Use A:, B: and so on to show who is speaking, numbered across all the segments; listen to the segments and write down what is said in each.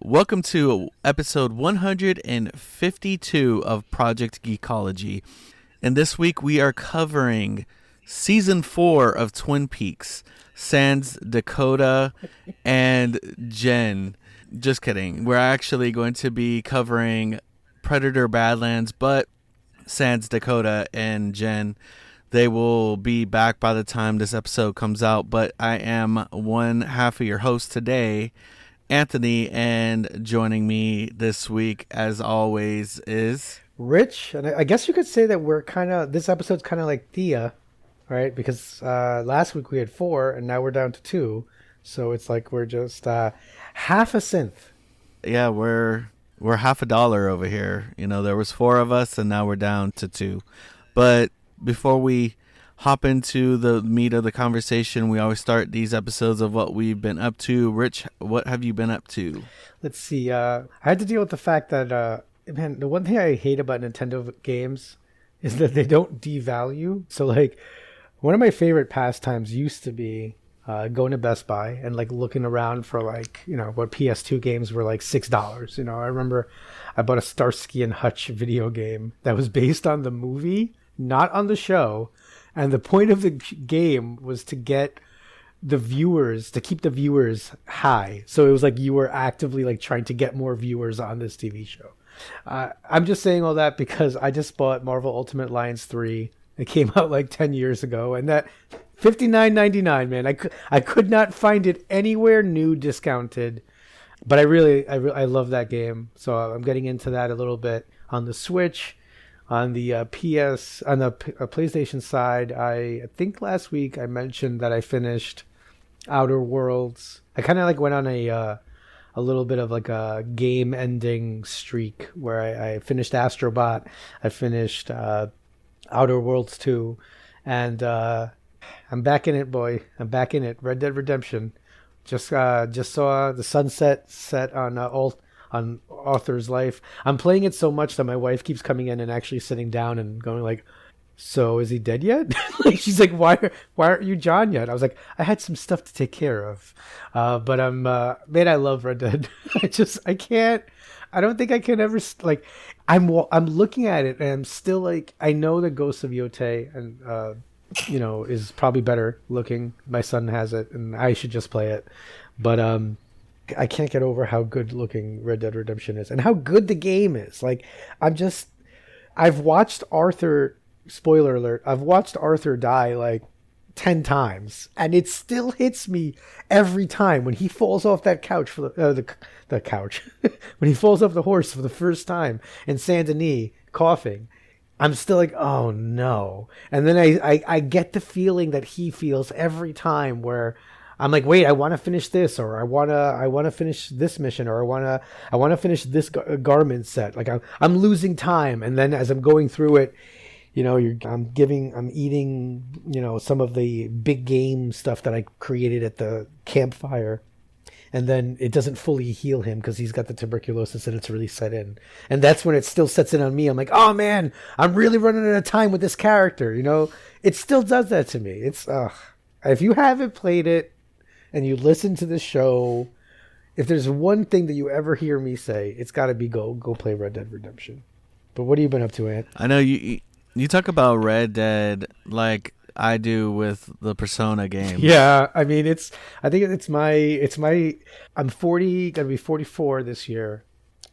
A: Welcome to episode 152 of Project Geekology. And this week we are covering season 4 of Twin Peaks, Sans, Dakota, and Jen. Just kidding. We're actually going to be covering Predator Badlands, but Sans, Dakota, and Jen, they will be back by the time this episode comes out. But I am one half of your host today, Anthony, and joining me this week, as always, is
B: Rich. And I guess you could say that this episode's kind of like Thia, right? Because last week we had 4 and now we're down to 2. So it's like we're just half a synth.
A: Yeah, we're half a dollar over here. You know, there was 4 of us and now we're down to 2. But before we hop into the meat of the conversation, we always start these episodes of what we've been up to. Rich, what have you been up to?
B: Let's see. I had to deal with the fact that, man, the one thing I hate about Nintendo games is that they don't devalue. So, like, one of my favorite pastimes used to be going to Best Buy and, like, looking around for, like, you know, what PS2 games were, like, $6. You know, I remember I bought a Starsky and Hutch video game that was based on the movie, not on the show. And the point of the game was to get the viewers, to keep the viewers high. So it was like you were actively like trying to get more viewers on this TV show. I'm just saying all that because I just bought Marvel Ultimate Alliance 3. It came out like 10 years ago. And that $59.99, man. I could not find it anywhere new discounted. But I love that game. So I'm getting into that a little bit on the Switch. On the PlayStation side, I think last week I mentioned that I finished Outer Worlds. I kind of like went on a little bit of like a game-ending streak where I finished Astrobot, I finished Outer Worlds 2, and I'm back in it, boy. I'm back in it. Red Dead Redemption. Just saw the sunset set on Arthur's life. I'm playing it so much that my wife keeps coming in and actually sitting down and going like, so is he dead yet? Like, she's like, why aren't you John yet? I was like, I had some stuff to take care of. But I'm, man, I love Red Dead. I don't think I can ever, like, I'm looking at it and I'm still like, I know the Ghost of Yautja and, you know, is probably better looking. My son has it and I should just play it. But, I can't get over how good looking Red Dead Redemption is and how good the game is. Like, I've watched Arthur, spoiler alert, I've watched Arthur die like 10 times and it still hits me every time when he falls off that couch for the couch, when he falls off the horse for the first time in Saint Denis coughing. I'm still like, oh no. And then I get the feeling that he feels every time where I'm like, wait, I want to finish this, or I want to finish this mission, or I want to finish this garment set. Like I'm losing time, and then as I'm going through it, you know, I'm eating, you know, some of the big game stuff that I created at the campfire, and then it doesn't fully heal him because he's got the tuberculosis and it's really set in, and that's when it still sets in on me. I'm like, oh man, I'm really running out of time with this character. You know, it still does that to me. It's if you haven't played it and you listen to the show, if there's one thing that you ever hear me say, it's got to be go play Red Dead Redemption. But what have you been up to, Ant?
A: I know you talk about Red Dead like I do with the Persona game.
B: Yeah, I mean I'm 40, gonna be 44 this year,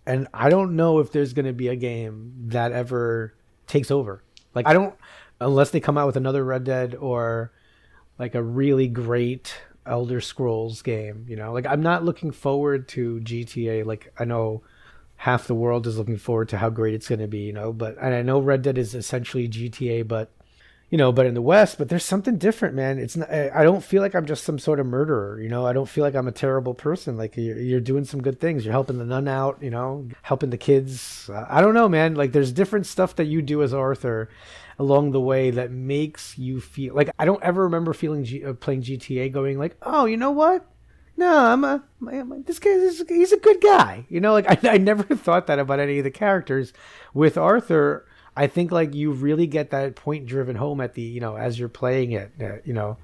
B: and I don't know if there's gonna be a game that ever takes over. Like, I don't, unless they come out with another Red Dead or like a really great Elder Scrolls game, you know. Like, I'm not looking forward to GTA. Like, I know half the world is looking forward to how great it's going to be, you know, and I know Red Dead is essentially GTA, but you know, but in the West, but there's something different, man. It's not, I don't feel like I'm just some sort of murderer, you know. I don't feel like I'm a terrible person. Like, you're doing some good things. You're helping the nun out, you know, helping the kids. I don't know, man. Like, there's different stuff that you do as Arthur along the way that makes you feel like, I don't ever remember playing GTA going like, oh, you know what? No, this guy he's a good guy. You know, like I never thought that about any of the characters. With Arthur, I think like you really get that point driven home at the, you know, as you're playing it, you know,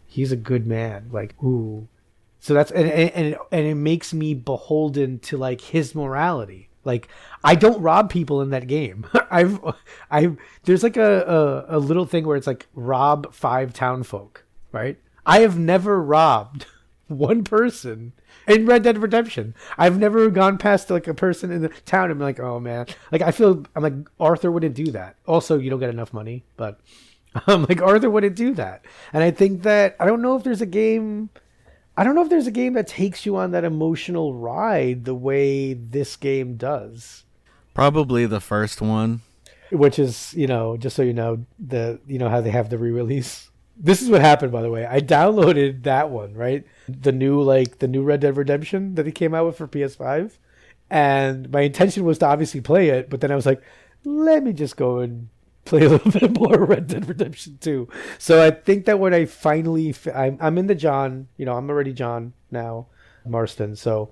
B: he's a good man. Like, ooh, So that's and it makes me beholden to like his morality. Like I don't rob people in that game. I've there's like a little thing where it's like rob 5 townfolk, right? I have never robbed one person in Red Dead Redemption. I've never gone past like a person in the town and been like, oh man, like I'm like Arthur wouldn't do that. Also, you don't get enough money, but like Arthur wouldn't do that. And I think that I don't know if there's a game that takes you on that emotional ride the way this game does.
A: Probably the first one.
B: Which is, just so you know, how they have the re-release. This is what happened, by the way. I downloaded that one, right? The new Red Dead Redemption that they came out with for PS5. And my intention was to obviously play it, but then I was like, let me just go and play a little bit more Red Dead Redemption 2. So I think that when I finally, I'm in the John, I'm already John now, Marston. So,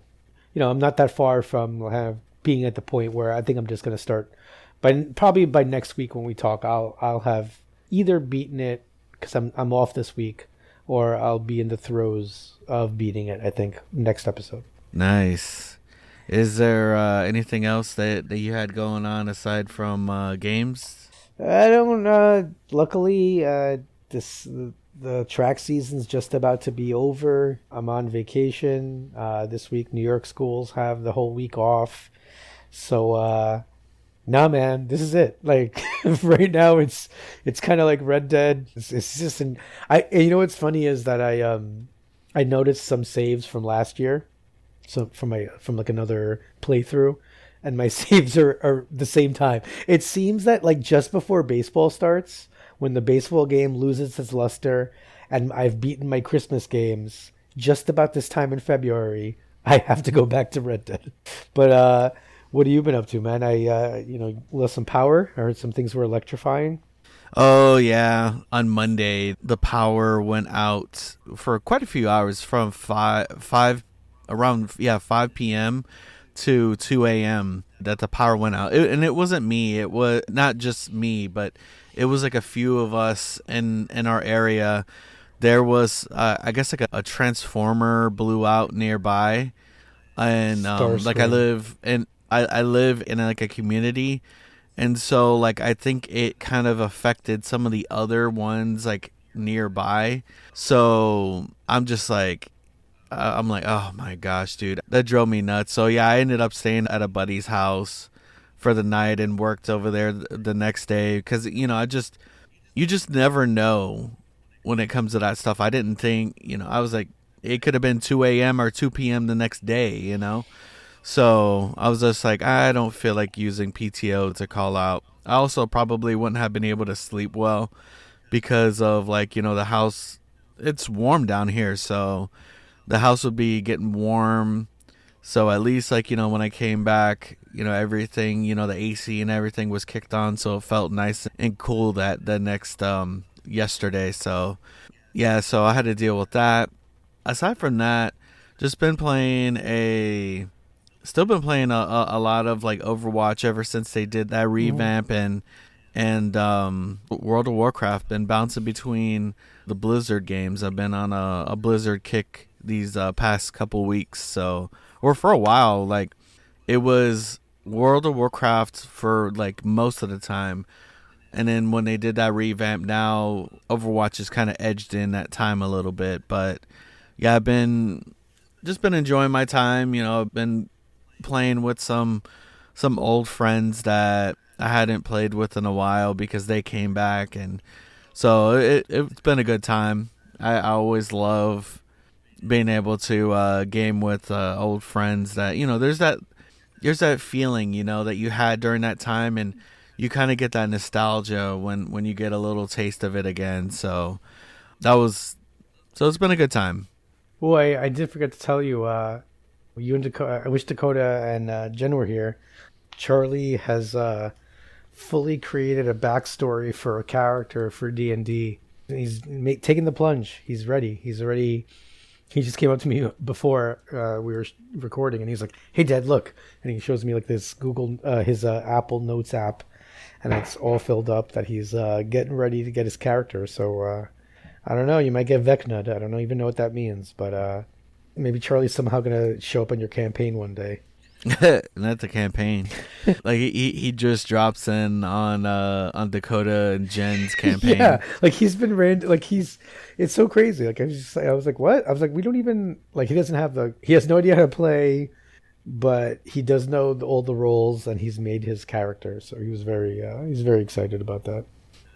B: I'm not that far from being at the point where I think I'm just going to start. Probably by next week when we talk, I'll have either beaten it because I'm off this week, or I'll be in the throes of beating it, I think, next episode.
A: Nice. Is there anything else that you had going on aside from games?
B: I don't. Luckily, the track season's just about to be over. I'm on vacation this week. New York schools have the whole week off, so nah, man, this is it. Like right now, it's kind of like Red Dead. It's just what's funny is that I noticed some saves from last year, so from like another playthrough. And my saves are the same time. It seems that like just before baseball starts, when the baseball game loses its luster, and I've beaten my Christmas games, just about this time in February, I have to go back to Red Dead. But what have you been up to, man? I lost some power. I heard some things were electrifying.
A: Oh yeah, on Monday the power went out for quite a few hours from 5 p.m. to 2 a.m. that the power went out. And it wasn't me. It was not just me, but it was like a few of us in our area. There was, I guess, like a transformer blew out nearby. And like I live in like a community. And so like I think it kind of affected some of the other ones like nearby. So I'm just like, I'm like, oh my gosh, dude, that drove me nuts. So yeah, I ended up staying at a buddy's house for the night and worked over there the next day because you just never know when it comes to that stuff. I didn't think, I was like, it could have been 2 a.m. or 2 p.m. the next day, So I was just like, I don't feel like using PTO to call out. I also probably wouldn't have been able to sleep well because of like, the house, it's warm down here, so the house would be getting warm. So at least like, when I came back, everything, the AC and everything was kicked on. So it felt nice and cool that the next, yesterday. So yeah, so I had to deal with that. Aside from that, just been playing a lot of like Overwatch ever since they did that revamp and World of Warcraft. Been bouncing between the Blizzard games. I've been on a Blizzard kick these past couple weeks, or for a while, like it was World of Warcraft for like most of the time, and then when they did that revamp, now Overwatch is kind of edged in that time a little bit. But yeah, I've been enjoying my time. I've been playing with some old friends that I hadn't played with in a while because they came back, and so it's been a good time. I always love being able to game with old friends that there's that feeling that you had during that time, and you kind of get that nostalgia when you get a little taste of it again. So it's been a good time.
B: Oh, I did forget to tell you, you and Dakota, I wish Dakota and Jen were here. Charlie has fully created a backstory for a character for D&D. He's taking the plunge. He's ready. He just came up to me before we were recording, and he's like, "Hey, Dad, look!" And he shows me like this his Apple Notes app, and it's all filled up that he's getting ready to get his character. So I don't know. You might get Vecna'd. I don't even know what that means, but Maybe Charlie's somehow gonna show up on your campaign one day.
A: Not the campaign. Like he just drops in on Dakota and Jen's campaign.
B: Yeah, like he's been it's so crazy. Like I was like, what? I was like, we don't even like he has no idea how to play, but he does know all the roles and he's made his character. So he's very excited about that.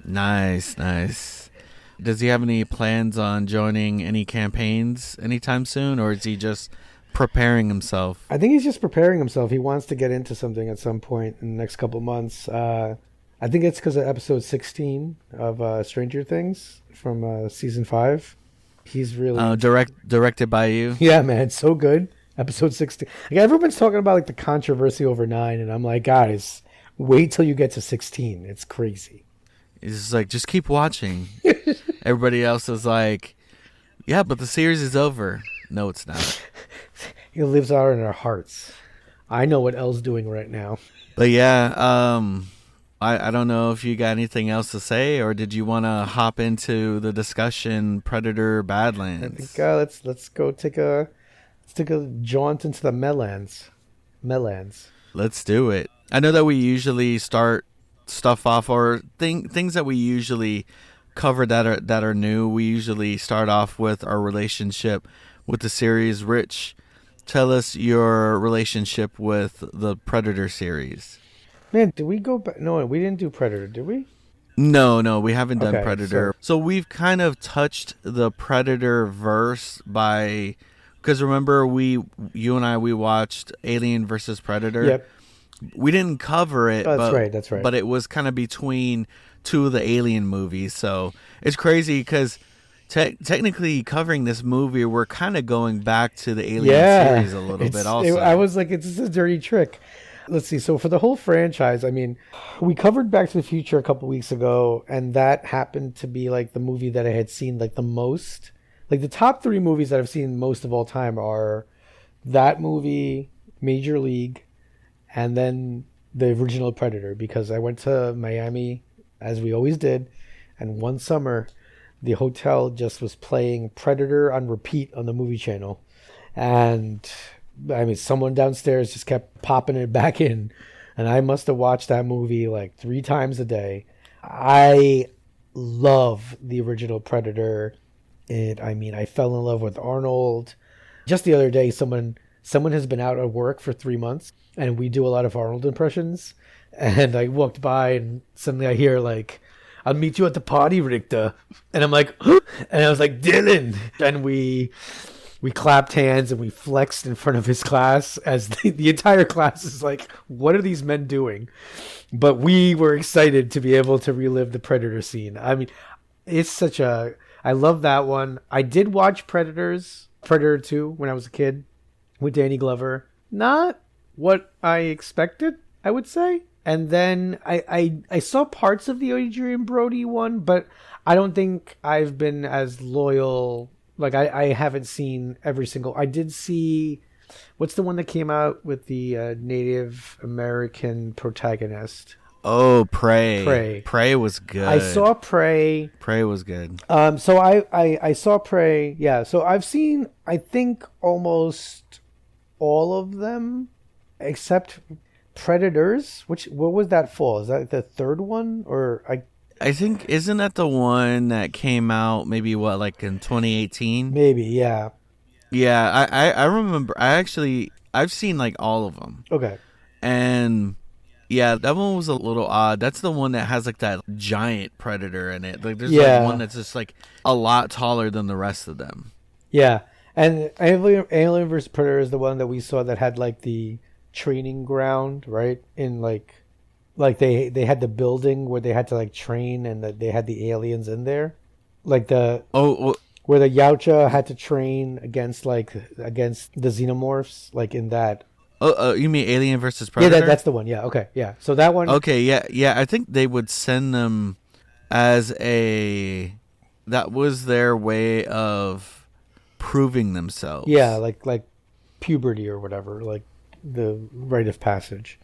A: Nice. Does he have any plans on joining any campaigns anytime soon, or is he just preparing himself?
B: I think he's just preparing himself. He wants to get into something at some point in the next couple of months. I think it's because of episode 16 of Stranger Things from season 5. He's really
A: directed by you.
B: Yeah, man, so good. Episode 16. Like, everyone's talking about like the controversy over 9, and I'm like, guys, wait till you get to 16. It's crazy.
A: It's just like, just keep watching. Everybody else is like, yeah, but the series is over. No, it's not.
B: He lives out in our hearts. I know what Elle's doing right now.
A: But yeah, I don't know if you got anything else to say, or did you want to hop into the discussion Predator Badlands?
B: I think let's go take a jaunt into the Mellands.
A: Let's do it. I know that we usually start stuff off, or things that we usually cover that are new. We usually start off with our relationship with the series. Rich, tell us your relationship with the Predator series.
B: Man, did we go back? No, we didn't do Predator, did we?
A: No, we haven't done
B: Okay,
A: Predator. So we've kind of touched the Predator verse because remember you and I watched Alien versus Predator.
B: Yep.
A: We didn't cover it.
B: Oh, that's right.
A: But it was kind of between two of the Alien movies. So it's crazy because technically covering this movie, we're kind of going back to the Alien series a little bit also.
B: I was like, it's just a dirty trick. Let's see. So for the whole franchise, I mean, we covered Back to the Future a couple weeks ago, and that happened to be like the movie that I had seen like the most. Like the top 3 movies that I've seen most of all time are that movie, Major League, and then the original Predator, because I went to Miami, as we always did, and one summer the hotel just was playing Predator on repeat on the movie channel. And I mean, someone downstairs just kept popping it back in, and I must have watched that movie like 3 times a day. I love the original Predator. I fell in love with Arnold. Just the other day, someone has been out at work for 3 months, and we do a lot of Arnold impressions. And I walked by, and suddenly I hear like, "I'll meet you at the party, Richter." And I'm like, and I was like, "Dylan!" And we clapped hands and we flexed in front of his class as the entire class is like, what are these men doing? But we were excited to be able to relive the Predator scene. I mean, I love that one. I did watch Predator 2 when I was a kid with Danny Glover. Not what I expected, I would say. And then I saw parts of the Adrian Brody one, but I don't think I've been as loyal. Like, I haven't seen every single... I did see... What's the one that came out with the Native American protagonist?
A: Oh, Prey. Prey was good.
B: I saw Prey.
A: Prey was good.
B: So I saw Prey. Yeah, so I've seen, I think, almost all of them, except Predators. What was that for? Is that the third one? Or
A: I think, isn't that the one that came out maybe like in 2018?
B: Maybe, yeah.
A: Yeah, I remember. I've seen like all of them.
B: Okay.
A: And yeah, that one was a little odd. That's the one that has like that giant predator in it. Like there's like one that's just like a lot taller than the rest of them.
B: Yeah, and Alien vs. Predator is the one that we saw that had like the training ground, right? In like they had the building where they had to like train, and they had the aliens in there, like where the Yautja had to train against the xenomorphs, like in that.
A: Oh, you mean Alien versus Predator?
B: Yeah, that's the one. Yeah, okay, yeah. So that one.
A: Okay, yeah. I think they would send them as that was their way of proving themselves.
B: Yeah, like puberty or whatever, like the rite of passage.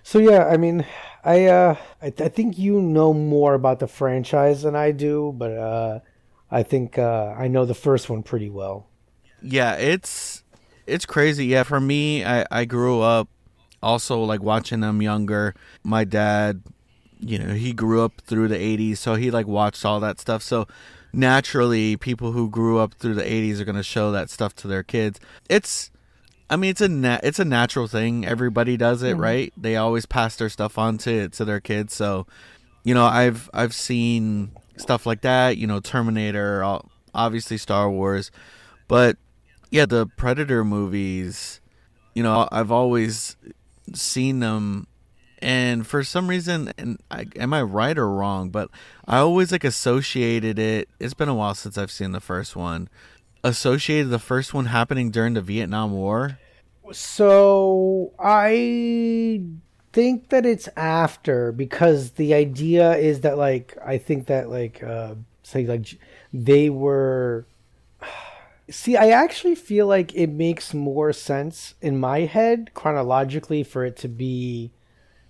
B: So yeah, I mean, I think you know more about the franchise than I do, but I think I know the first one pretty well.
A: Yeah, it's It's crazy. Yeah, for me, I grew up also like watching them younger. My dad, he grew up through the 80s, so he like watched all that stuff. So naturally, people who grew up through the 80s are going to show that stuff to their kids. It's a natural thing. Everybody does it, right? They always pass their stuff on to their kids. So, I've seen stuff like that, Terminator, obviously Star Wars, but yeah, the Predator movies, I've always seen them, and for some reason, and am I right or wrong, but I always like associated it. It's been a while since I've seen the first one. Associated the first one happening during the Vietnam War.
B: So I think that it's after, because the idea is that like I think that like say like they were. See, I actually feel like it makes more sense in my head chronologically for it to be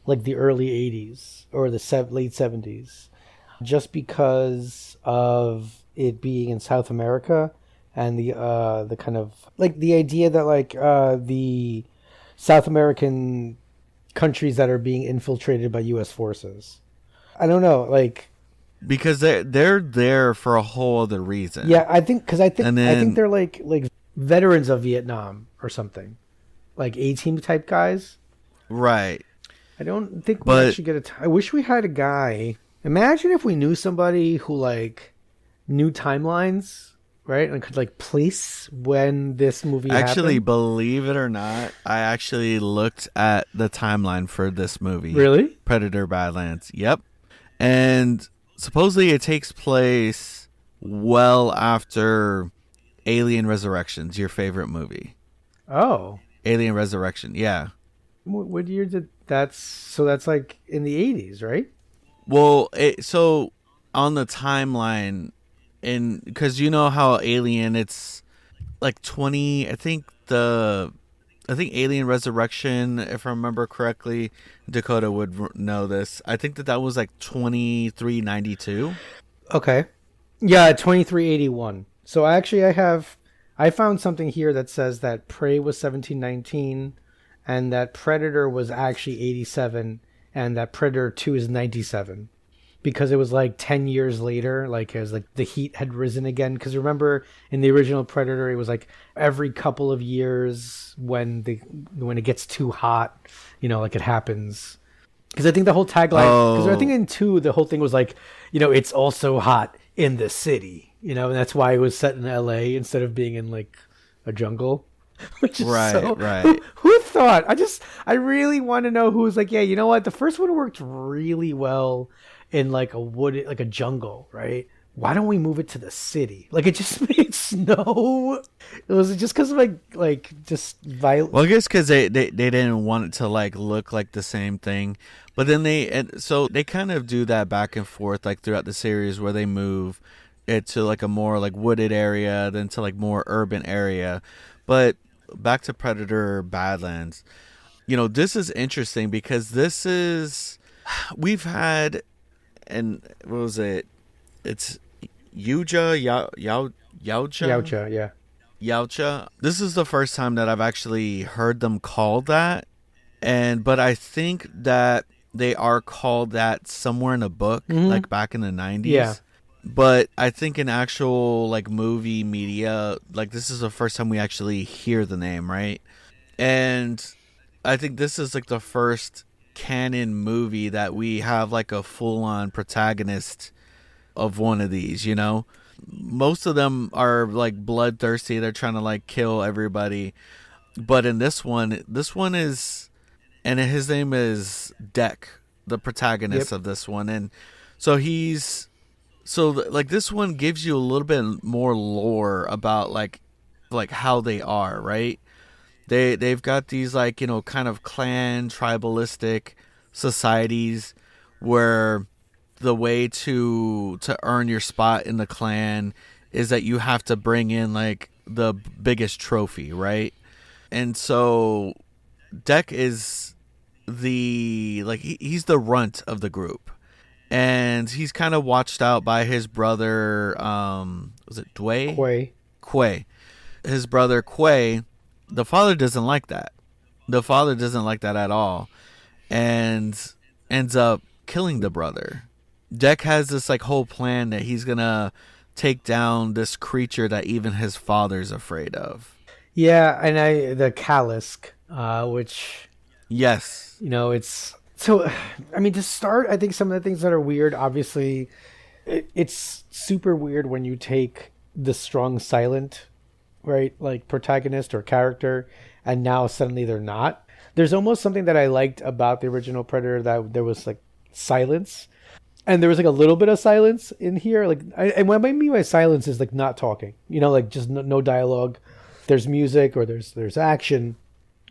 B: like the early 80s or the late 70s, just because of it being in South America and the kind of like the idea that like the South American countries that are being infiltrated by US forces. I don't know, like
A: because they're there for a whole other reason.
B: Yeah, I think I think they're like veterans of Vietnam or something, like A-team type guys.
A: Right.
B: I don't think we actually get I wish we had a guy. Imagine if we knew somebody who like knew timelines, right, and could like place when this movie
A: actually
B: happened.
A: Believe it or not, I actually looked at the timeline for this movie.
B: Really?
A: Predator Badlands. Yep. And supposedly it takes place well after Alien Resurrections, your favorite movie.
B: Oh.
A: Alien Resurrection, yeah.
B: What year did that's like in the 80s, right?
A: Well, so on the timeline, because you know how Alien, it's like 20, I think Alien Resurrection, if I remember correctly, Dakota would know this. I think that was like 2392.
B: Okay. Yeah, 2381. So I found something here that says that Prey was 1719 and that Predator was actually 87 and that Predator 2 is 97. Because it was like 10 years later, like it was like the heat had risen again. Because remember in the original Predator, it was like every couple of years when it gets too hot, like it happens. Because I think the whole tagline, because I think in 2, the whole thing was like, it's also hot in the city, and that's why it was set in LA instead of being in like a jungle. Which is
A: right.
B: Who thought? I really want to know who was like, yeah, you know what? The first one worked really well in like a jungle, right? Why don't we move it to the city? Like it just makes no. It was just because of like just violent.
A: Well, I guess because they didn't want it to like look like the same thing, but then they kind of do that back and forth like throughout the series where they move it to like a more like wooded area, then to like more urban area. But back to Predator Badlands, this is interesting because we've had, and what was it? It's Yautja,
B: Yautja, yeah.
A: Yautja. This is the first time that I've actually heard them called that, but I think that they are called that somewhere in a book, like back in the 90s.
B: Yeah.
A: But I think in actual like movie media, like this is the first time we actually hear the name, right? And I think this is like the first canon movie that we have like a full-on protagonist of one of these, Most of them are like bloodthirsty. They're trying to like kill everybody. But in this one is, and his name is Deck, the protagonist of this one. And so like this one gives you a little bit more lore about like how they are, right? They've got these like, kind of clan tribalistic societies where the way to earn your spot in the clan is that you have to bring in like the biggest trophy, right? And so Deck is he's the runt of the group. And he's kind of watched out by his brother, was it Dway?
B: Quay.
A: Quay. His brother Quay, the father doesn't like that. The father doesn't like that at all, and ends up killing the brother. Dek has this like whole plan that he's gonna take down this creature that even his father's afraid of.
B: Yeah, and the Kalisk, which
A: Yes.
B: it's so. I mean, to start, I think some of the things that are weird. Obviously, it's super weird when you take the strong silent, right, like protagonist or character, and now suddenly they're not. There's almost something that I liked about the original Predator, that there was like silence, and there was like a little bit of silence in here. Like, and what I mean by silence is like not talking, like just no dialogue. There's music or there's action,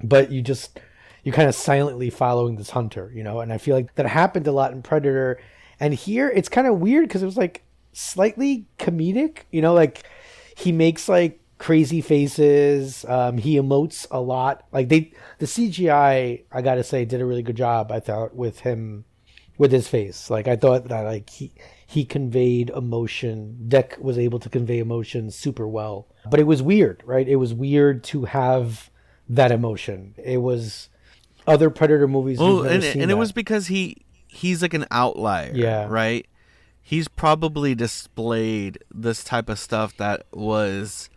B: but you're kind of silently following this hunter, and I feel like that happened a lot in Predator. And here it's kind of weird because it was like slightly comedic, like he makes like crazy faces. He emotes a lot. Like the CGI, I gotta say, did a really good job, I thought, with him, with his face. Like I thought that like he conveyed emotion. Dek was able to convey emotion super well. But it was weird, right? It was weird to have that emotion. It was other Predator movies.
A: Well, and it was because he's like an outlier,
B: yeah,
A: right? He's probably displayed this type of stuff that was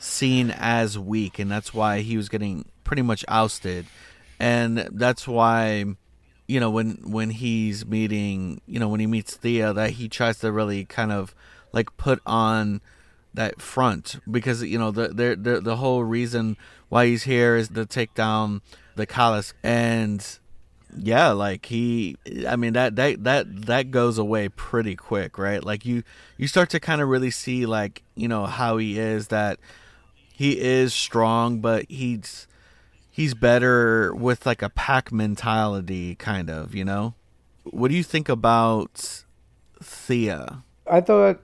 A: seen as weak, and that's why he was getting pretty much ousted. And that's why, when he's meeting, when he meets Thea, that he tries to really kind of like put on that front, because the whole reason why he's here is to take down the Kalisk. And yeah, like that goes away pretty quick, right? Like you start to kind of really see like how he is, that he is strong, but he's better with like a pack mentality, kind of. What do you think about Thea?
B: I thought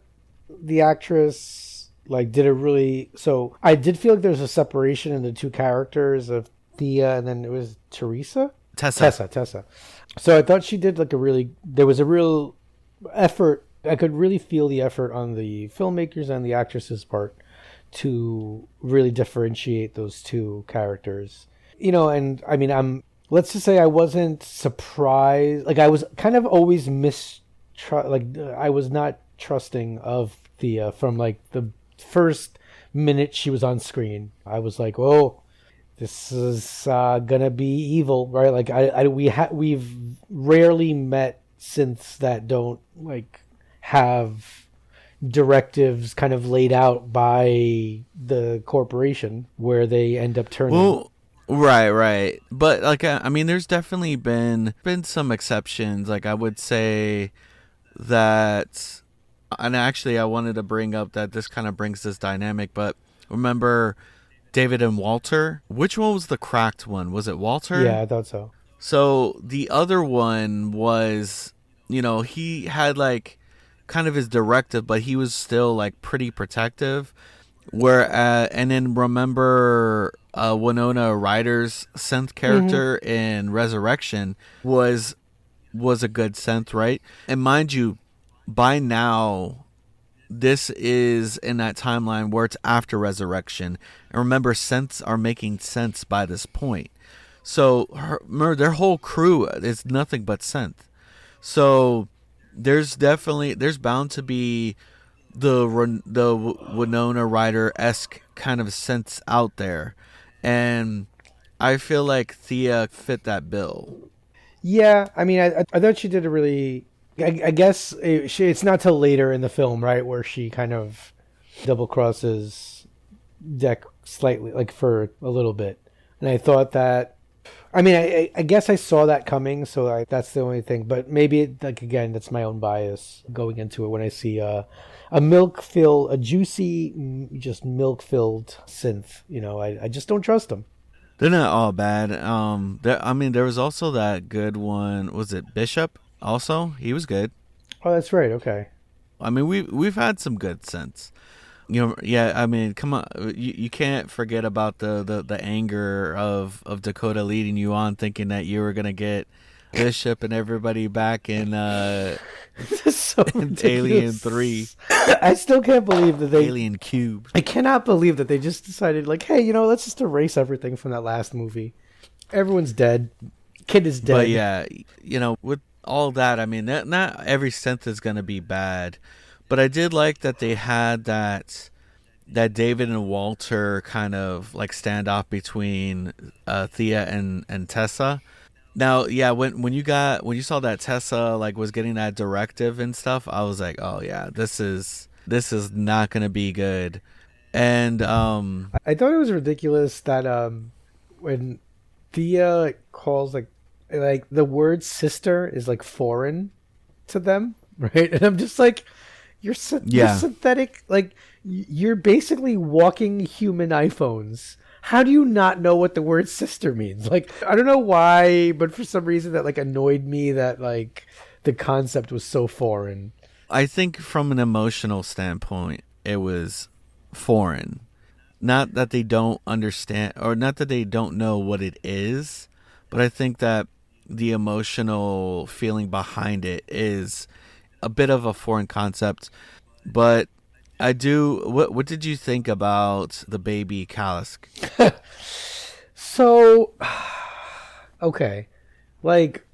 B: the actress like did a really, so I did feel like there's a separation in the two characters of Thea, and then it was Tessa. So I thought she did like there was a real effort. I could really feel the effort on the filmmakers and the actress's part to really differentiate those two characters. And I mean, let's just say I wasn't surprised. Like I was kind of always I was not trusting of Thea from like the first minute she was on screen. I was like, oh, this is gonna be evil, right? Like we've rarely met synths that don't like have directives kind of laid out by the corporation where they end up turning.
A: Well, right. But like, I mean, there's definitely been some exceptions. Like I would say that, and actually I wanted to bring up that this kind of brings this dynamic, but remember David and Walter? Which one was the cracked one? Was it Walter?
B: Yeah, I thought so.
A: So the other one was, he had like kind of his directive, but he was still like pretty protective. And then remember Winona Ryder's synth character in Resurrection was a good synth, right? And mind you, by now, this is in that timeline where it's after Resurrection. And remember, synths are making sense by this point. So their whole crew is nothing but synth. So there's bound to be the Winona Ryder-esque kind of sense out there, and I feel like Thea fit that bill.
B: Yeah, I mean, I thought she did a really. I guess it's not till later in the film, right, where she kind of double crosses Dek slightly, like for a little bit, and I thought that. I mean, I guess I saw that coming, so that's the only thing. But maybe, like again, that's my own bias going into it when I see a juicy, just milk-filled synth. I just don't trust them.
A: They're not all bad. There was also that good one. Was it Bishop? Also, he was good.
B: Oh, that's right. Okay.
A: I mean, we've had some good synths. Yeah. I mean, come on. You can't forget about the anger of Dakota leading you on, thinking that you were gonna get Bishop and everybody back in
B: So
A: in Alien 3.
B: I still can't believe that they
A: Alien Cube.
B: I cannot believe that they just decided, like, hey, let's just erase everything from that last movie. Everyone's dead. Kid is dead.
A: But yeah, with all that, I mean, not every synth is going to be bad. But I did like that they had that David and Walter kind of like standoff between Thea and Tessa. Now, yeah, when you saw that Tessa like was getting that directive and stuff, I was like, oh yeah, this is not gonna be good. And
B: I thought it was ridiculous that when Thea calls like the word sister is like foreign to them, right? And I'm just like, you're synthetic, like you're basically walking human iPhones. How do you not know what the word sister means? Like, I don't know why, but for some reason that like annoyed me that like the concept was so foreign.
A: I think from an emotional standpoint, it was foreign. Not that they don't understand, or not that they don't know what it is, but I think that the emotional feeling behind it is a bit of a foreign concept. But I do. What did you think about the baby Kalisk?
B: So, okay, like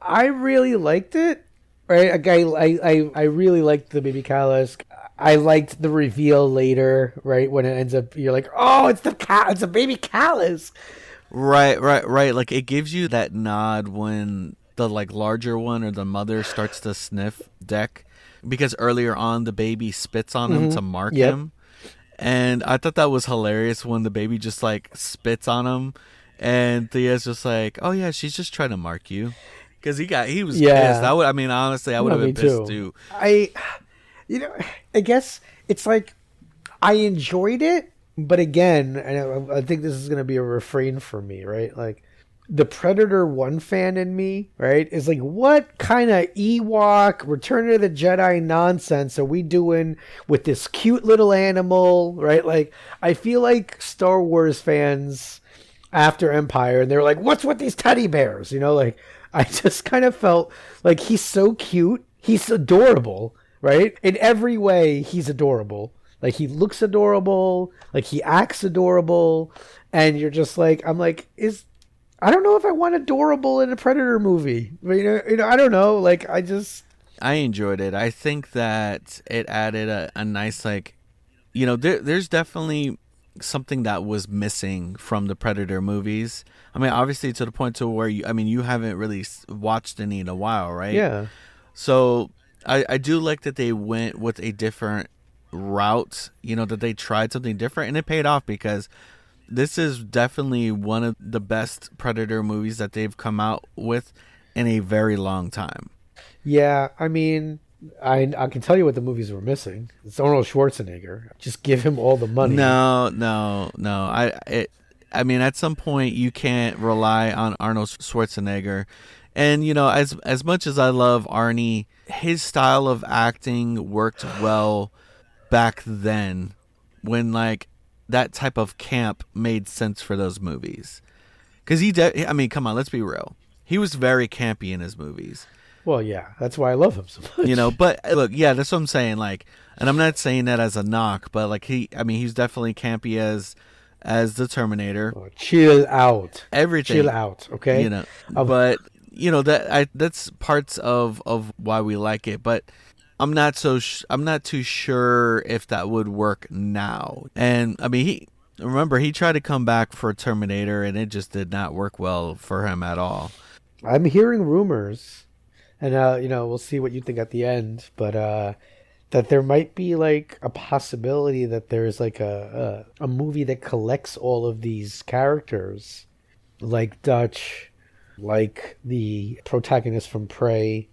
B: I really liked it. Right, I really liked the baby Kalisk. I liked the reveal later. Right, when it ends up, you're like, oh, it's a baby Kalisk.
A: Right. Like it gives you that nod when the like larger one or the mother starts to sniff Deck. Because earlier on, the baby spits on him to mark him. And I thought that was hilarious when the baby just, like, spits on him. And Thea's just like, oh, yeah, she's just trying to mark you. Because he was pissed. Honestly, I would have been pissed, too.
B: I guess it's like, I enjoyed it. But again, and I think this is going to be a refrain for me, right? Like, the Predator 1 fan in me, right, is like, what kind of Ewok Return of the Jedi nonsense are we doing with this cute little animal, right? Like, I feel like Star Wars fans after Empire, and they were like, what's with these teddy bears? Like, I just kind of felt like he's so cute. He's adorable, right? In every way, he's adorable. Like, he looks adorable. Like, he acts adorable. And you're just like, I'm like, I don't know if I want adorable in a Predator movie. But, I don't know. Like, I
A: enjoyed it. I think that it added a nice, like, there's definitely something that was missing from the Predator movies. I mean, obviously to the point to where you haven't really watched any in a while, right?
B: Yeah.
A: So I do like that they went with a different route, that they tried something different, and it paid off because this is definitely one of the best Predator movies that they've come out with in a very long time.
B: Yeah, I mean, I can tell you what the movies were missing. It's Arnold Schwarzenegger. Just give him all the money.
A: No. I mean, at some point you can't rely on Arnold Schwarzenegger. And, as much as I love Arnie, his style of acting worked well back then when, like, that type of camp made sense for those movies. Because come on, let's be real. He was very campy in his movies.
B: Well, yeah, that's why I love him so much.
A: But look, yeah, that's what I'm saying. Like, and I'm not saying that as a knock, but like he's definitely campy as the Terminator.
B: Oh, chill out.
A: Everything.
B: Chill out, okay?
A: But that's parts of why we like it, but I'm not too sure if that would work now. And I mean, he tried to come back for Terminator, and it just did not work well for him at all.
B: I'm hearing rumors, and we'll see what you think at the end, but that there might be like a possibility that there's like a movie that collects all of these characters, like Dutch, like the protagonist from Prey.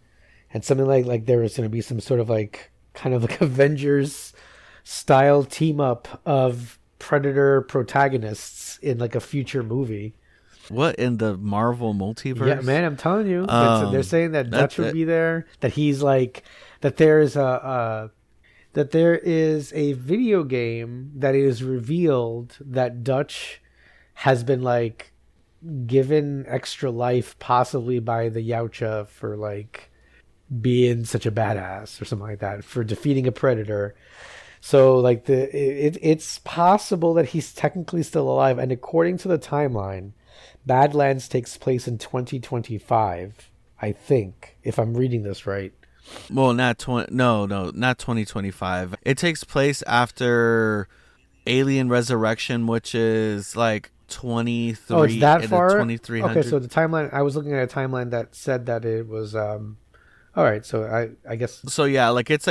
B: And something like there is going to be some sort of like kind of like Avengers style team up of Predator protagonists in like a future movie.
A: What, in the Marvel multiverse?
B: Yeah, man, I'm telling you. They're saying that Dutch would be there. That he's like that there is a video game that is revealed that Dutch has been like given extra life, possibly by the Yautja for like being such a badass or something like that, for defeating a predator. So like it's possible that he's technically still alive. And according to the timeline, Badlands takes place in 2025, I think, if I'm reading this right.
A: Well, not not 2025. It takes place after Alien Resurrection, which is like 23.
B: Oh, it's that
A: in the
B: far?
A: 2300.
B: Okay, so the timeline, I was looking at a timeline that said that it was all right, so I guess.
A: So yeah, like it's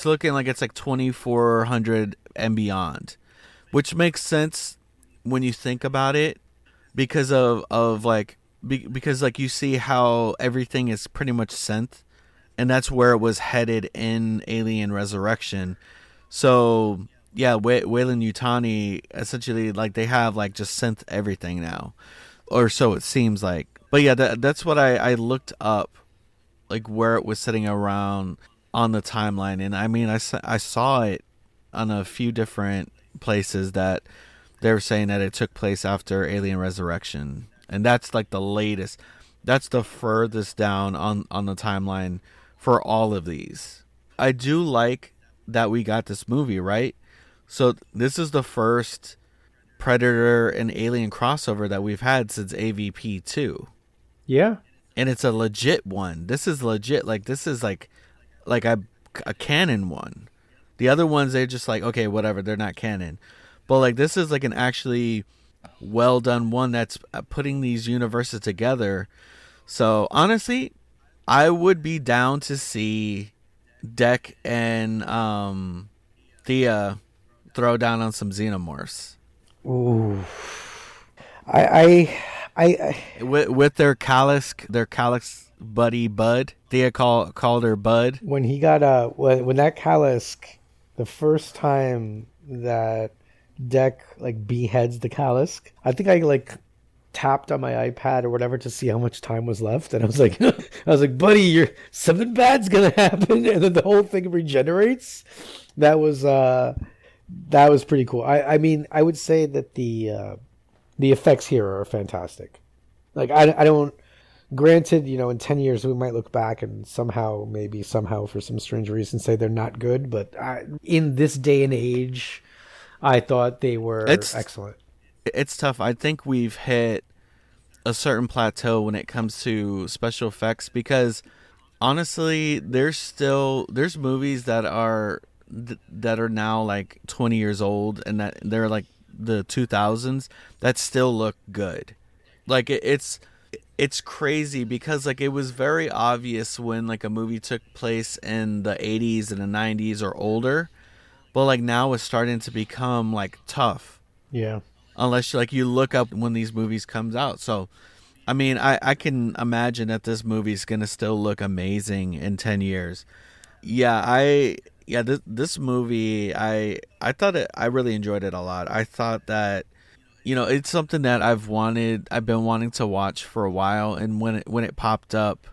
A: looking like it's like 2400 and beyond, which makes sense when you think about it, because of like because like you see how everything is pretty much synth, and that's where it was headed in Alien Resurrection. So yeah, Weyland-Yutani essentially, like, they have like just synth everything now, or so it seems like. But yeah, that's what I looked up, like where it was sitting around on the timeline, and I mean I saw it on a few different places that they were saying that it took place after Alien Resurrection, and that's like the latest. That's the furthest down on the timeline for all of these. I do like that we got this movie, right? So this is the first Predator and Alien crossover that we've had since AVP 2.
B: Yeah.
A: And it's a legit one. This is legit. Like, this is like a canon one. The other ones, they're just like, okay, whatever, they're not canon. But like, this is like an actually well done one that's putting these universes together. So honestly, I would be down to see Deck and Thea throw down on some xenomorphs.
B: Ooh. I
A: With their Kalisk buddy Bud. Thea called her Bud.
B: when he got when that Kalisk, the first time that Deck like beheads the Kalisk, I think I like tapped on my iPad or whatever to see how much time was left, and I was like, buddy, something bad's gonna happen, and then the whole thing regenerates. That was pretty cool. I mean, I would say that the effects here are fantastic. Like I don't. Granted, in 10 years we might look back and somehow for some strange reason say they're not good, but in this day and age, I thought they were excellent.
A: It's tough. I think we've hit a certain plateau when it comes to special effects, because honestly, there's movies that are now like 20 years old, and that they're like the 2000s, that still look good. Like it's crazy, because like it was very obvious when like a movie took place in the 80s and the 90s or older, but like now it's starting to become like tough.
B: Yeah.
A: Unless you look up when these movies comes out. So I mean, I can imagine that this movie's gonna still look amazing in 10 years. This movie, I thought I really enjoyed it a lot. I thought that it's something that I've been wanting to watch for a while, and when it popped up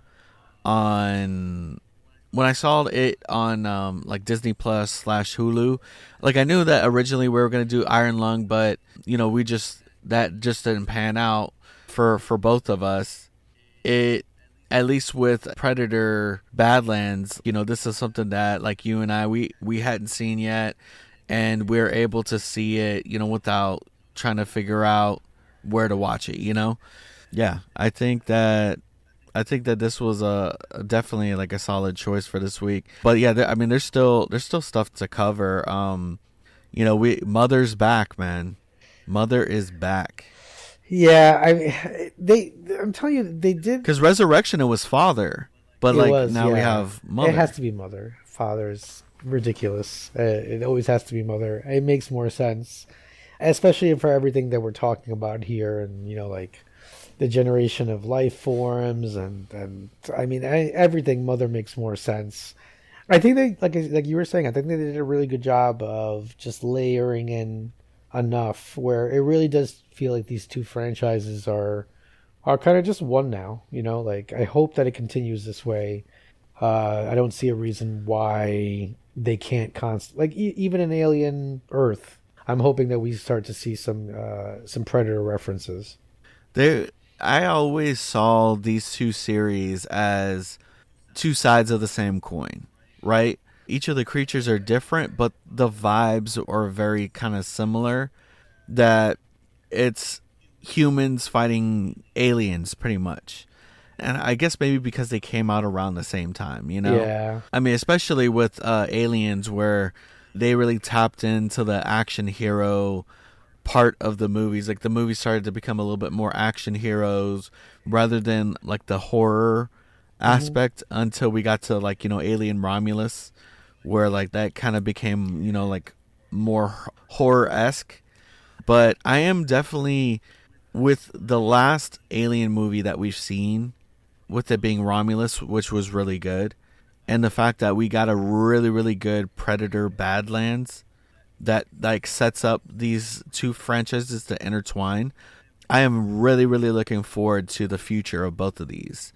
A: when I saw it on like Disney Plus / Hulu, like I knew that originally we were gonna do Iron Lung, but that just didn't pan out for both of us. It, at least with Predator Badlands, this is something that like you and I we hadn't seen yet, and we're able to see it, without trying to figure out where to watch it. Yeah, I think that this was definitely like a solid choice for this week. But yeah, I mean, there's still stuff to cover. Mother's back, man. Mother is back.
B: Yeah, I'm telling you, they did,
A: because Resurrection, it was father, but now we have mother.
B: It has to be mother. Father's ridiculous. It always has to be mother. It makes more sense, especially for everything that we're talking about here, and like the generation of life forms, and I mean everything. Mother makes more sense. I think they, like you were saying, I think they did a really good job of just layering in enough where it really does feel like these two franchises are kind of just one now. Like I hope that it continues this way. I don't see a reason why they can't even in Alien Earth. I'm hoping that we start to see some Predator references.
A: There, I always saw these two series as two sides of the same coin, right? Each of the creatures are different, but the vibes are very kind of similar. That it's humans fighting aliens, pretty much. And I guess maybe because they came out around the same time, you know?
B: Yeah.
A: I mean, especially with Aliens, where they really tapped into the action hero part of the movies. Like, the movies started to become a little bit more action heroes rather than like the horror
B: Hmm.
A: aspect until we got to, like, Alien Romulus, where like that kind of became, like more horror-esque. But I am definitely with the last Alien movie that we've seen, with it being Romulus, which was really good, and the fact that we got a really, really good Predator Badlands that like sets up these two franchises to intertwine. I am really, really looking forward to the future of both of these.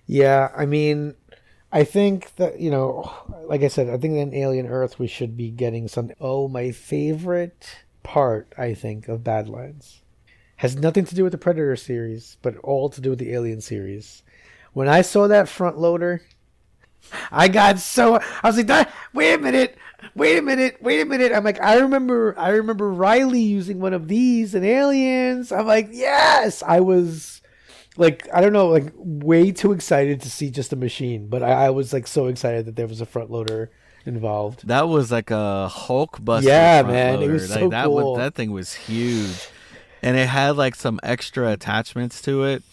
B: Yeah, I mean, I think that, like I said, I think in Alien Earth we should be getting something. Oh, my favorite part, I think, of Badlands has nothing to do with the Predator series, but all to do with the Alien series. When I saw that front loader, I was like, wait a minute, wait a minute, wait a minute. I'm like, I remember Riley using one of these in Aliens. I'm like, yes, I was like, I don't know, like way too excited to see just a machine, but I was like so excited that there was a front loader involved.
A: That was like a Hulk Buster
B: Yeah,
A: front
B: man, it
A: loader.
B: was
A: Like
B: so cool.
A: that thing was huge, and it had like some extra attachments to it.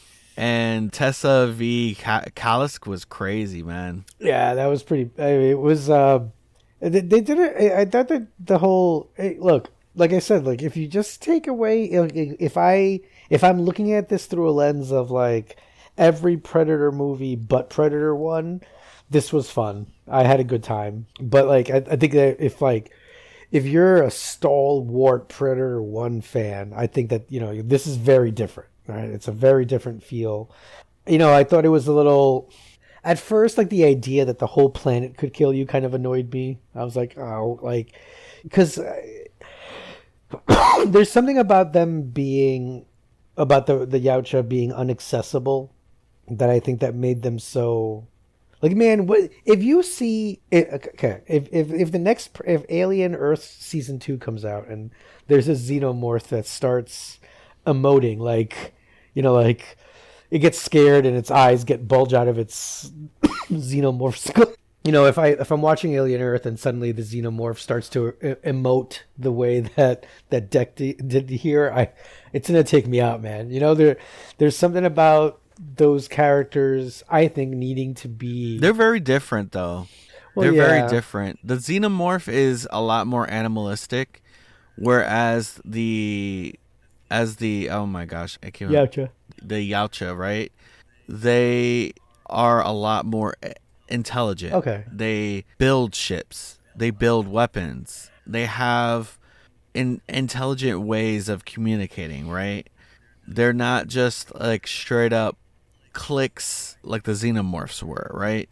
A: And Tessa v Kalisk was crazy, man.
B: Yeah, that was pretty. I mean, it was. They did it. I thought that the whole look, like I said, like if you just take away, if I'm looking at this through a lens of like every Predator movie but Predator one, this was fun. I had a good time. But like I think that if you're a stalwart Predator one fan, I think that this is very different. Right, it's a very different feel. I thought it was a little. At first, like the idea that the whole planet could kill you kind of annoyed me. I was like, oh, like, because there's something about them being, about the Yautja being inaccessible, that I think that made them so. Like, man, what if you see it? Okay, if the next, if Alien Earth season 2 comes out and there's a xenomorph that starts emoting, like, like it gets scared and its eyes get bulge out of its xenomorph skull. If I'm watching Alien Earth and suddenly the xenomorph starts to emote the way that Deck did here, it's gonna take me out, man. There's something about those characters, I think, needing to be.
A: They're very different, though.
B: Well,
A: They're very
B: yeah,
A: different. The xenomorph is a lot more animalistic, whereas the oh my gosh, I can't remember,
B: Yautja.
A: the Yautja, right? They are a lot more intelligent.
B: Okay.
A: They build ships. They build weapons. They have intelligent ways of communicating, right? They're not just like straight up clicks like the xenomorphs were, right?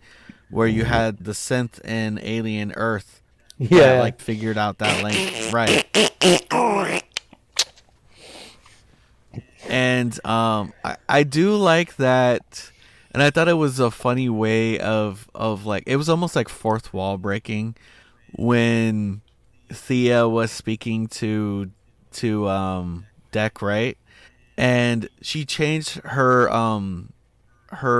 A: Where you had the synth in Alien Earth that
B: Yeah.
A: like figured out that language, right? And I do like that, and I thought it was a funny way of like, it was almost like fourth wall breaking when Thea was speaking to Deck, right? And she changed her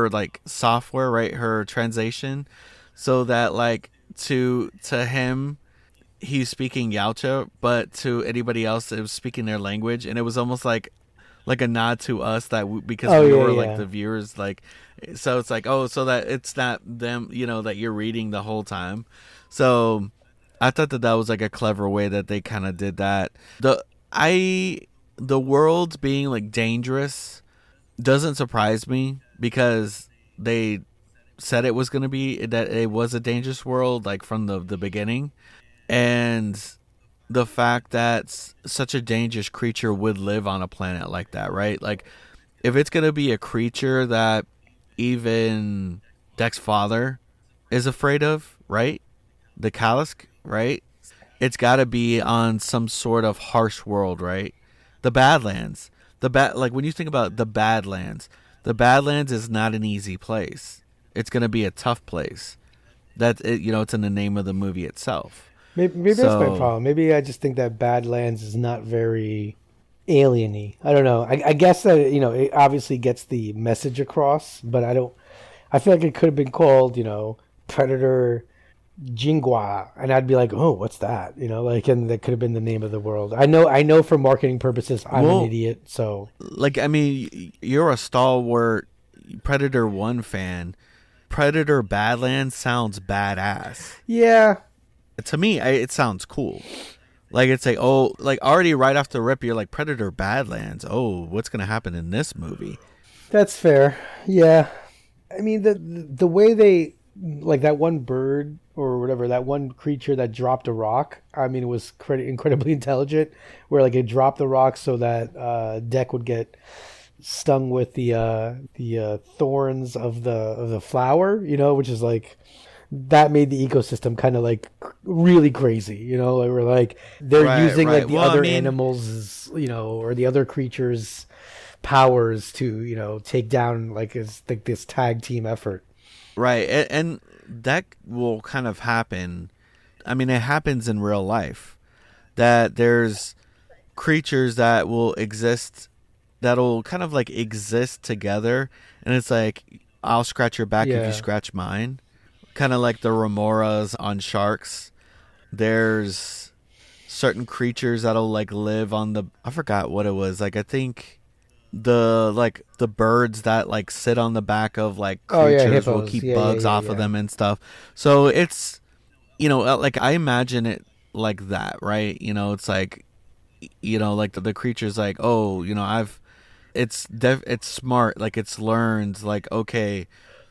A: like software, right? Her translation, so that like to him he's speaking Yautja, but to anybody else it was speaking their language, and it was almost like a nod to us that because
B: Oh
A: we
B: yeah,
A: were like
B: yeah.
A: the viewers, like, so it's like, oh, so that it's not them, that you're reading the whole time. So I thought that was like a clever way that they kind of did that. I the world being like dangerous doesn't surprise me because they said it was going to be, that it was a dangerous world like from the beginning. And the fact that such a dangerous creature would live on a planet like that, right? Like, if it's going to be a creature that even Deck's father is afraid of, right? The Kalisk, right? It's got to be on some sort of harsh world, right? The Badlands. Like when you think about the Badlands is not an easy place. It's going to be a tough place. That it, it's in the name of the movie itself.
B: Maybe that's my problem. Maybe I just think that Badlands is not very alien-y. I don't know. I guess that it obviously gets the message across, but I don't. I feel like it could have been called Predator Jingwa, and I'd be like, oh, what's that? And that could have been the name of the world. I know for marketing purposes, I'm an idiot. So,
A: you're a stalwart Predator 1 fan. Predator Badlands sounds badass.
B: Yeah.
A: To me, it sounds cool. Like, it's like, oh, like already right off the rip, you're like, Predator Badlands. Oh, what's going to happen in this movie?
B: That's fair. Yeah. I mean, the way they, like that one bird or whatever, that one creature that dropped a rock, I mean, it was incredibly intelligent, where like it dropped the rock so that Deck would get stung with the thorns of the flower, which is like, that made the ecosystem kind of like really crazy, like we're like they're using like the other animals, or the other creatures' powers to take down like this tag team effort.
A: Right, and that will kind of happen. I mean, it happens in real life that there's creatures that will exist, that'll kind of like exist together, and it's like, I'll scratch your back if you scratch mine. Kind of like the remoras on sharks. There's certain creatures that'll like live on I forgot what it was. Like, I think the birds that like sit on the back of like creatures will keep bugs off of them and stuff. So it's, like I imagine it like that, right? It's like, like the creature's like, oh, it's smart. Like, it's learned, like, okay,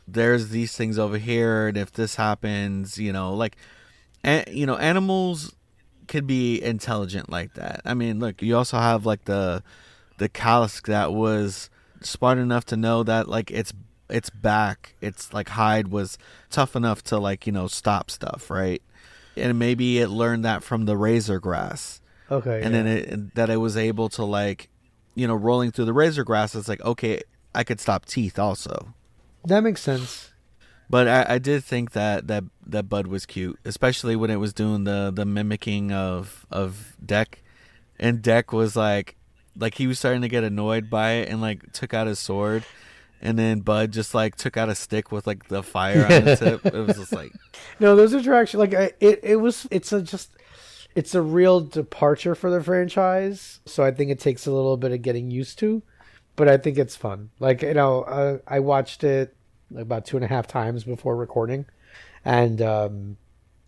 A: there's these things over here, and if this happens, animals could be intelligent like that. I mean, look, you also have like the Kalisk that was smart enough to know that like its back, its like hide was tough enough to like stop stuff, right? And maybe it learned that from the razor grass.
B: Okay.
A: And then it was able to like, rolling through the razor grass, it's like, okay, I could stop teeth also.
B: That makes sense.
A: But I did think that Bud was cute, especially when it was doing the mimicking of Deck, and Deck was like he was starting to get annoyed by it and like took out his sword, and then Bud just like took out a stick with like the fire on the tip. It was just like,
B: no, those interaction like it's a real departure for the franchise, so I think it takes a little bit of getting used to. But I think it's fun. Like, I watched it like about 2.5 times before recording, and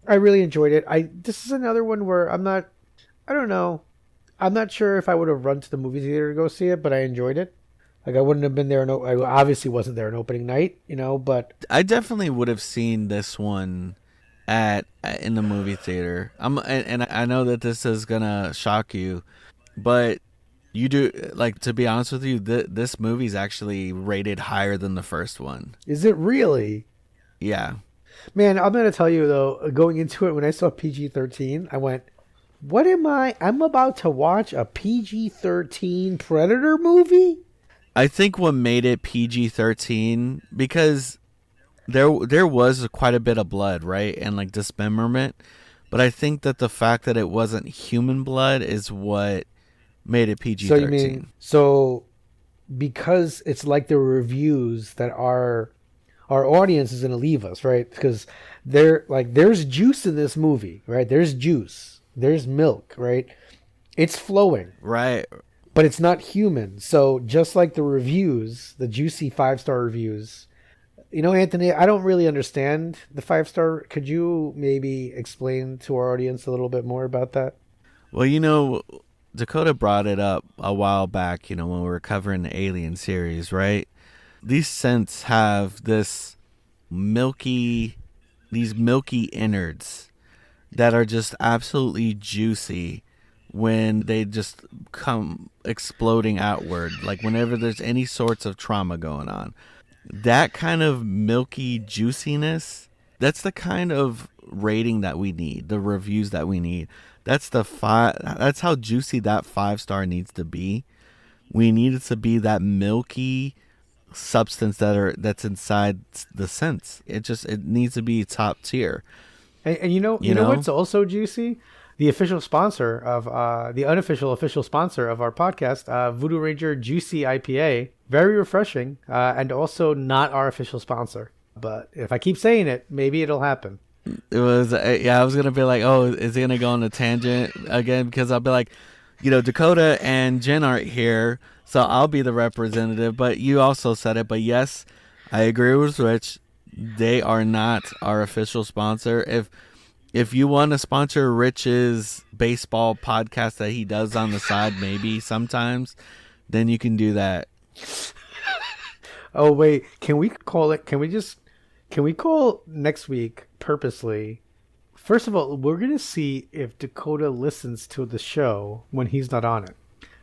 B: I really enjoyed it. This is another one where I don't know. I'm not sure if I would have run to the movie theater to go see it, but I enjoyed it. Like, I wouldn't have been there. I obviously wasn't there on opening night, but
A: I definitely would have seen this one in the movie theater. And I know that this is gonna shock you, but you do, like, to be honest with you, this movie's actually rated higher than the first one.
B: Is it really?
A: Yeah.
B: Man, I'm going to tell you, though, going into it, when I saw PG-13, I went, what am I? I'm about to watch a PG-13 Predator movie?
A: I think what made it PG-13, because there was quite a bit of blood, right? And, like, dismemberment. But I think that the fact that it wasn't human blood is what made it PG-13.
B: So you mean, because it's like the reviews that our audience is going to leave us, right? Because there's juice in this movie, right? There's juice, there's milk, right? It's flowing,
A: right?
B: But it's not human. So just like the reviews, the juicy 5-star reviews, Anthony, I don't really understand the 5-star. Could you maybe explain to our audience a little bit more about that?
A: Well, Dakota brought it up a while back, when we were covering the Alien series, right? These synths have these milky innards that are just absolutely juicy when they just come exploding outward, like whenever there's any sorts of trauma going on. That kind of milky juiciness, that's the kind of rating that we need, the reviews that we need. That's how juicy that 5-star needs to be. we need it to be that milky substance that's inside the synths. It needs to be top tier.
B: And you know what's also juicy? The official sponsor of the unofficial official sponsor of our podcast, Voodoo Ranger Juicy IPA, very refreshing, and also not our official sponsor. But if I keep saying it, maybe it'll happen.
A: It was I was gonna be like, oh, is he gonna go on a tangent again? Because I'll be like, Dakota and Jen aren't here, so I'll be the representative. But you also said it. But yes, I agree with Rich. They are not our official sponsor. If you want to sponsor Rich's baseball podcast that he does on the side, maybe sometimes, then you can do that.
B: Oh wait, can we call next week purposely? First of all, we're going to see if Dakota listens to the show when he's not on it.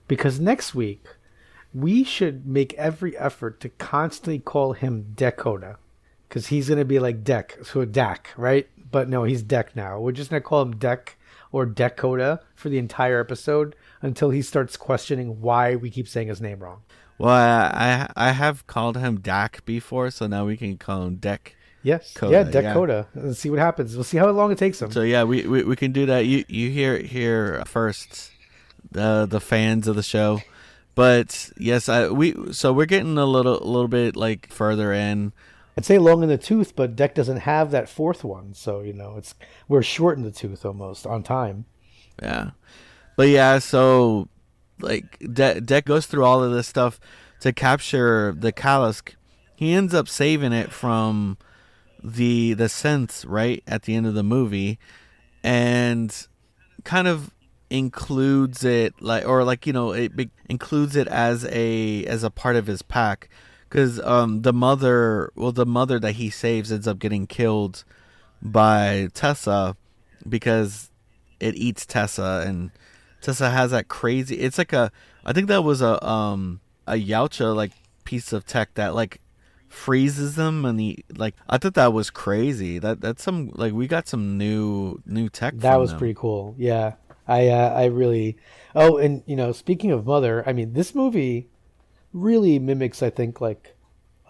B: Because next week, we should make every effort to constantly call him Dakota. Because he's going to be like Deck, so Dak, right? But no, he's Deck now. We're just going to call him Deck or Dakota for the entire episode until he starts questioning why we keep saying his name wrong.
A: Well, I have called him Dak before, so now we can call him Deck.
B: Yes.
A: Coda,
B: yeah, Dakota. Yeah. Let's see what happens. We'll see how long it takes him.
A: So yeah, we can do that. You hear it here first, the fans of the show. But yes, we're getting a little bit like further in.
B: I'd say long in the tooth, but Deck doesn't have that fourth one, so we're short in the tooth almost on time.
A: Yeah, but yeah, so like Deck goes through all of this stuff to capture the Kalisk. He ends up saving it from the synths right at the end of the movie, and kind of includes it includes it as a part of his pack. Because the mother that he saves ends up getting killed by Tessa because it eats Tessa, and Tessa has that crazy. It's like I think that was a Yautja like piece of tech that like freezes them, and I thought that was crazy. That's some like we got some new tech.
B: That was
A: them.
B: Pretty cool. Yeah, I really. Oh, and speaking of mother, I mean this movie really mimics, I think, like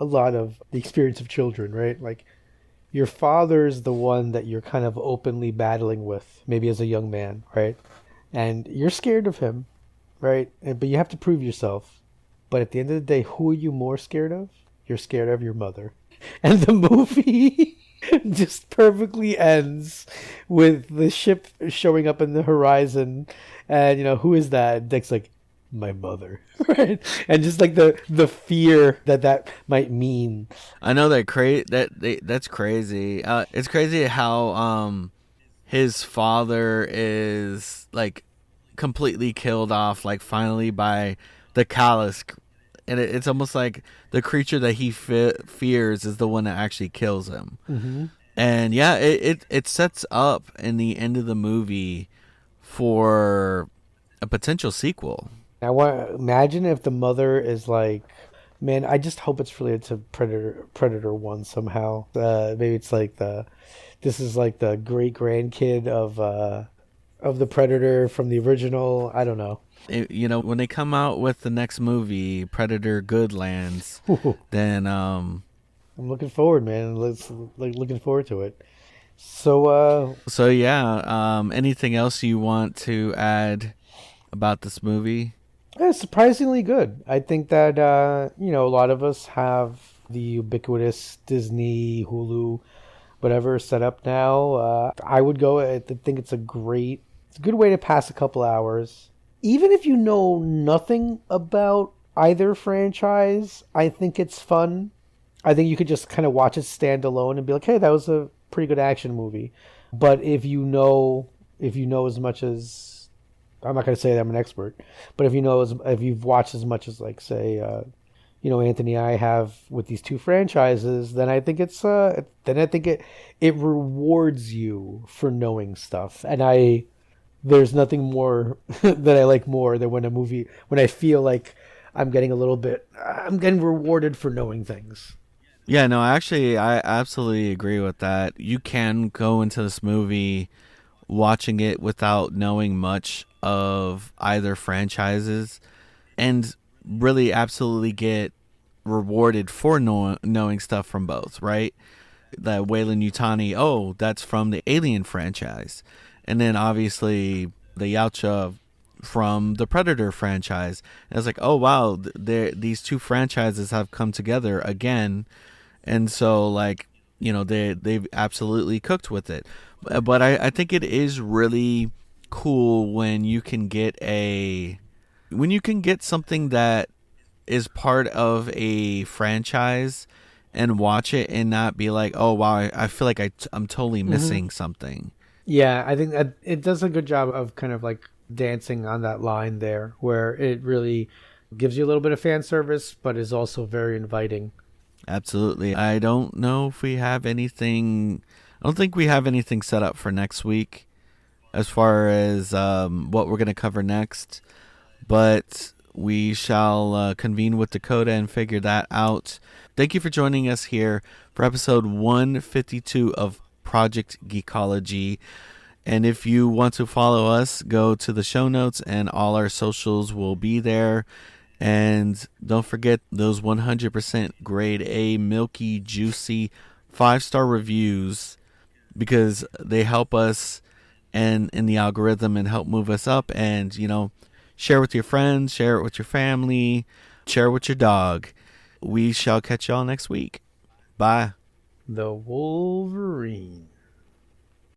B: a lot of the experience of children, right? Like your father's the one that you're kind of openly battling with, maybe as a young man, right? And you're scared of him, right? But you have to prove yourself. But at the end of the day, who are you more scared of? You're scared of your mother. And the movie just perfectly ends with the ship showing up in the horizon. And, who is that? Deck's like, my mother, right? And just like the fear that might mean.
A: I know that's crazy. It's crazy how his father is like completely killed off, like finally by the Kalisk, and it's almost like the creature that he fears is the one that actually kills him.
B: Mm-hmm.
A: And yeah, it sets up in the end of the movie for a potential sequel.
B: I want to imagine if the mother is like, man, I just hope it's related to Predator 1 somehow. Maybe it's like this is like the great grandkid of the Predator from the original. I don't know.
A: When they come out with the next movie, Predator Goodlands, then I'm
B: looking forward, man. Looking forward to it. So
A: yeah. Anything else you want to add about this movie?
B: Yeah, surprisingly good. I think that a lot of us have the ubiquitous Disney, Hulu, whatever set up now. I would go. I think it's a good way to pass a couple hours. Even if you know nothing about either franchise, I think it's fun. I think you could just kind of watch it stand alone and be like, hey, that was a pretty good action movie. But if you know as much as, I'm not going to say that I'm an expert, but if you've watched as much as, like, say, Anthony and I have with these two franchises, then I think it rewards you for knowing stuff. And there's nothing more that I like more than when I feel like I'm getting rewarded for knowing things.
A: Yeah, no, actually, I absolutely agree with that. You can go into this movie watching it without knowing much of either franchises, and really absolutely get rewarded for knowing stuff from both, right? That Weyland-Yutani, oh, that's from the Alien franchise. And then obviously the Yautja from the Predator franchise. And it's like, oh, wow, these two franchises have come together again. And so, like, you know, they've absolutely cooked with it. But I think it is really cool when you can get something that is part of a franchise and watch it and not be like, oh, wow, I feel like I'm totally missing something.
B: Yeah, I think that it does a good job of kind of like dancing on that line there where it really gives you a little bit of fan service, but is also very inviting.
A: Absolutely. I don't know if we have anything. I don't think we have anything set up for next week as far as what we're going to cover next. But we shall convene with Dakota and figure that out. Thank you for joining us here for episode 152 of Project Geekology. And if you want to follow us, go to the show notes and all our socials will be there. And don't forget those 100% grade A, milky, juicy, 5-star reviews, because they help us and in the algorithm and help move us up. And, you know, share with your friends, share it with your family, share it with your dog. We shall catch y'all next week. Bye.
B: The Wolverine.